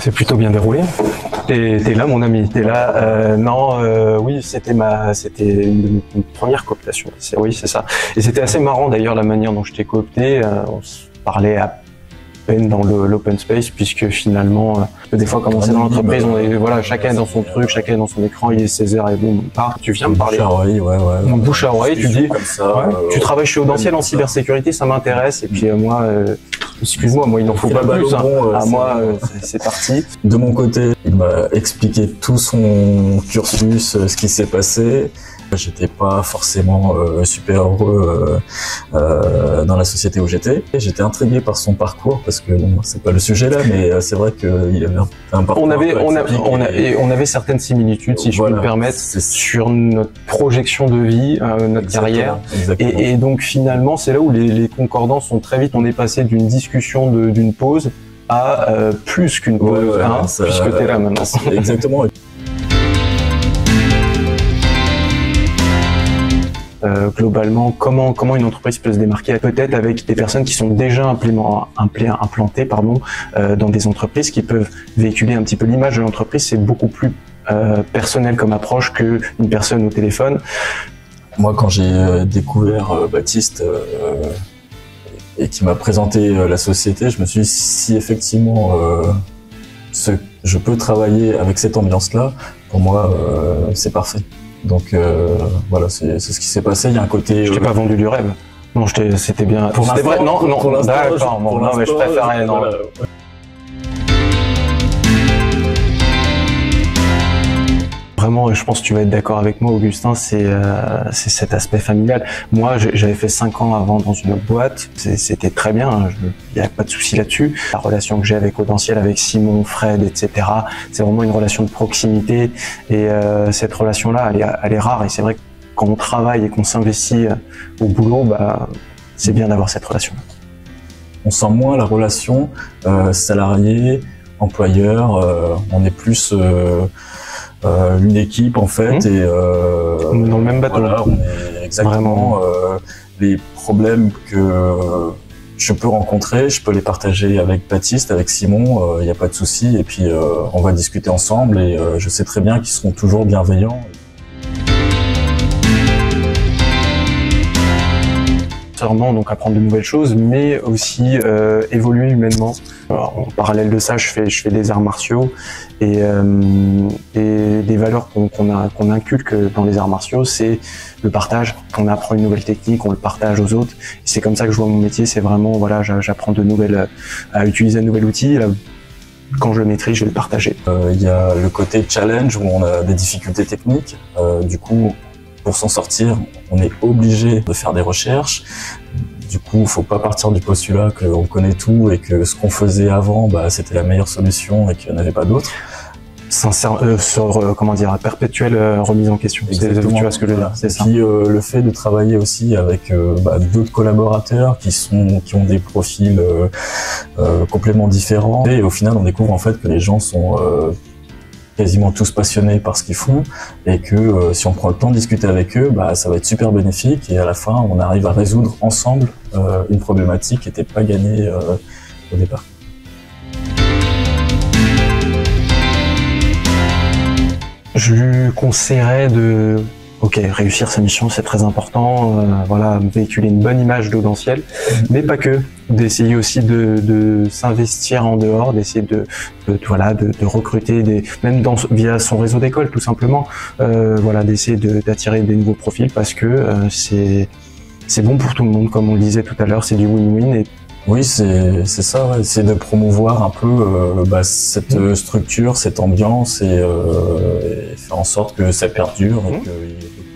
C'est plutôt bien déroulé. T'es là, mon ami. T'es là. Oui, c'était une première cooptation. Oui, c'est ça. Et c'était assez marrant d'ailleurs la manière dont je t'ai coopté. On se parlait à peine dans l'open space, puisque finalement, des fois, quand on est dans l'entreprise, voilà, chacun est dans son truc, chacun est dans son écran, il est 16h et boum, tu viens me parler. Bouche à oreille, ouais. Donc, bouche à oreille, tu dis, comme ça, tu travailles chez Audentiel en cybersécurité, ça m'intéresse, et puis moi, excuse-moi, il n'en faut pas plus, moi, c'est parti. De mon côté, il m'a expliqué tout son cursus, ce qui s'est passé. J'étais pas forcément super heureux dans la société où j'étais. J'étais intrigué par son parcours parce que bon, c'est pas le sujet là, mais c'est vrai qu'il avait un parcours. On avait certaines similitudes, si je peux me permettre, sur notre projection de vie, notre carrière. Et donc finalement, c'est là où les concordances sont très vite. On est passé d'une discussion d'une pause à plus qu'une pause, puisque t'es là maintenant. Exactement. Globalement, comment une entreprise peut se démarquer, peut-être avec des personnes qui sont déjà implantées dans des entreprises, qui peuvent véhiculer un petit peu l'image de l'entreprise. C'est beaucoup plus personnel comme approche qu'une personne au téléphone. Moi, quand j'ai découvert Baptiste et qui m'a présenté la société, je me suis dit, si effectivement je peux travailler avec cette ambiance-là, pour moi, c'est parfait. Donc voilà, c'est ce qui s'est passé. Il y a un côté. Je t'ai pas vendu du rêve. Non, c'était bien. C'était vrai. Non. D'accord. Non, mais je préférais. Non. Voilà. Vraiment, je pense que tu vas être d'accord avec moi, Augustin, c'est cet aspect familial. Moi, j'avais fait 5 ans avant dans une autre boîte, c'était très bien, il n'y a pas de souci là-dessus. La relation que j'ai avec Audentiel, avec Simon, Fred, etc., c'est vraiment une relation de proximité. Et cette relation-là, elle est rare. Et c'est vrai que quand on travaille et qu'on s'investit au boulot, c'est bien d'avoir cette relation. On sent moins la relation salarié, employeur. On est plus une équipe en fait, et on est dans le même bateau. Voilà, on est exactement les problèmes que je peux rencontrer, je peux les partager avec Baptiste, avec Simon, il n'y a pas de souci, et puis on va discuter ensemble, et je sais très bien qu'ils seront toujours bienveillants. Donc apprendre de nouvelles choses, mais aussi évoluer humainement. Alors, en parallèle de ça, je fais des arts martiaux, et des valeurs qu'on inculque dans les arts martiaux, c'est le partage. On apprend une nouvelle technique, on le partage aux autres. Et c'est comme ça que je vois mon métier. C'est vraiment voilà, j'apprends à utiliser un nouvel outil. Et là, quand je le maîtrise, je vais le partager. Il y a le côté challenge où on a des difficultés techniques. Du coup, pour s'en sortir, on est obligé de faire des recherches. Du coup, il faut pas partir du postulat qu'on connaît tout et que ce qu'on faisait avant, c'était la meilleure solution et qu'il n'y en avait pas d'autre. Perpétuelle remise en question. Tu vois ce que je veux dire, c'est ça. Puis le fait de travailler aussi avec d'autres collaborateurs qui ont des profils complètement différents, et au final, on découvre en fait que les gens sont quasiment tous passionnés par ce qu'ils font, et que si on prend le temps de discuter avec eux, ça va être super bénéfique, et à la fin on arrive à résoudre ensemble une problématique qui n'était pas gagnée au départ. Je lui conseillerais de réussir sa mission, c'est très important, véhiculer une bonne image d'Audentiel, mais pas que, d'essayer aussi de s'investir en dehors, d'essayer de recruter même via son réseau d'école tout simplement, d'essayer d'attirer des nouveaux profils, parce que c'est bon pour tout le monde, comme on le disait tout à l'heure, c'est du win-win. Et oui, c'est ça, ouais. C'est de promouvoir un peu cette structure, cette ambiance, et faire en sorte que ça perdure et qu'il y ait